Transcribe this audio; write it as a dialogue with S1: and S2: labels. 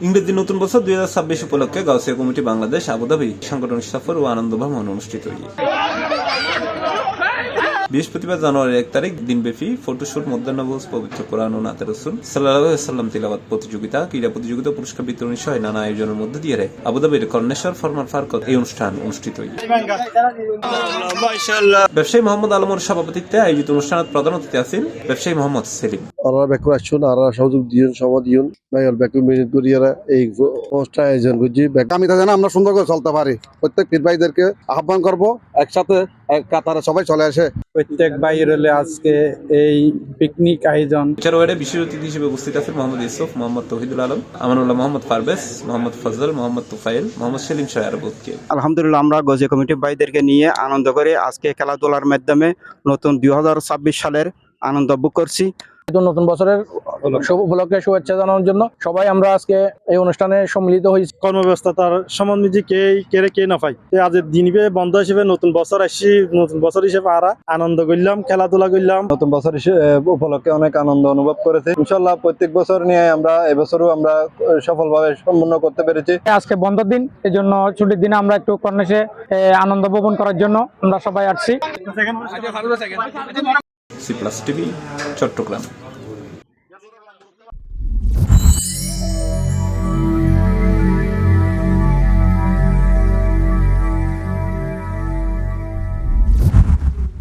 S1: ইংরেজি নতুন বছর 2026 উপলক্ষে গাউসিয়া কমিটি বাংলাদেশ আবুধাবি সাংগঠনিক সফর ও আনন্দ ভ্রমণ অনুষ্ঠিত হয়েছে। বৃহস্পতিবার জানুয়ারির 1 তারিখ দিনব্যাপী ফটোশুট মধ্যাহ্নভোজ পবিত্র কোরআন ও নাতে রাসূল সাল্লাল্লাহু আলাইহি ওয়াসাল্লাম তিলাওয়াত প্রতিযোগিতা, ক্রীড়া প্রতিযোগিতা, পুরস্কার বিতরণী সহ নানা আয়োজনের মধ্যে দিয়ে আবুধাবির কর্ণেশ্বর ফরমান পার্কত এই অনুষ্ঠান অনুষ্ঠিত হয়েছে। ব্যবসায়ী মোহাম্মদ আলমের সভাপতিত্বে আয়োজিত অনুষ্ঠানত প্রধান অতিথি আছেন ব্যবসায়ী মোহাম্মদ সেলিম।
S2: আমরা ব্যাকুর আসুন আর সহযোগ দিন সমাজ দিন ভাইয়ার ব্যাকুর মেরিট করিয়ারা এই অনুষ্ঠান আয়োজন করছি।
S3: আমি তো জানি আমরা সুন্দর করে চলতে পারি। প্রত্যেক পীর ভাইদেরকে আহ্বান করব একসাথে এক কাতারে সবাই চলে আসে।
S4: প্রত্যেক ভাইয়ের হলে আজকে এই পিকনিক আয়োজন।
S1: এছাড়াও বিশেষ অতিথি হিসেবে উপস্থিত আছেন মোহাম্মদ ইউসুফ, মোহাম্মদ তৌহিদুল আলম, আমানুল্লাহ মোহাম্মদ পারভেজ, মোহাম্মদ ফজল, মোহাম্মদ তুফাইল, মোহাম্মদ সেলিম সহ আরো বহুত।
S5: আলহামদুলিল্লাহ, আমরা গজিয়া কমিটি ভাইদেরকে নিয়ে আনন্দ করে আজকে খেলাধুলার মাধ্যমে নতুন 2026 সালের আনন্দ বুক করছি।
S6: নতুন বছরের উপলক্ষে শুভেচ্ছা জানানোর জন্য সবাই আমরা আজকে এই অনুষ্ঠানে সম্মিলিত হয়েছি।
S7: কর্মব্যস্ততার সম্বন্ধে কে না পাই, আজ দিন বন্ধ হিসেবে নতুন বছর আসছি, নতুন বছর হিসেবে আরা আনন্দ করলাম, খেলাধুলা করলাম।
S4: নতুন বছর উপলক্ষে অনেক আনন্দ অনুভব করেছি। ইনশাআল্লাহ প্রত্যেক বছর নিয়ে আমরা এবছরও আমরা সফলভাবে সম্পন্ন করতে পেরেছি।
S6: আজকে বন্ধের দিন, এই জন্য ছুটির দিনে আমরা একটু কর্ণেশে আনন্দ উপভোগ করার জন্য আমরা সবাই আসছি।
S1: C+ TV, Chittagong.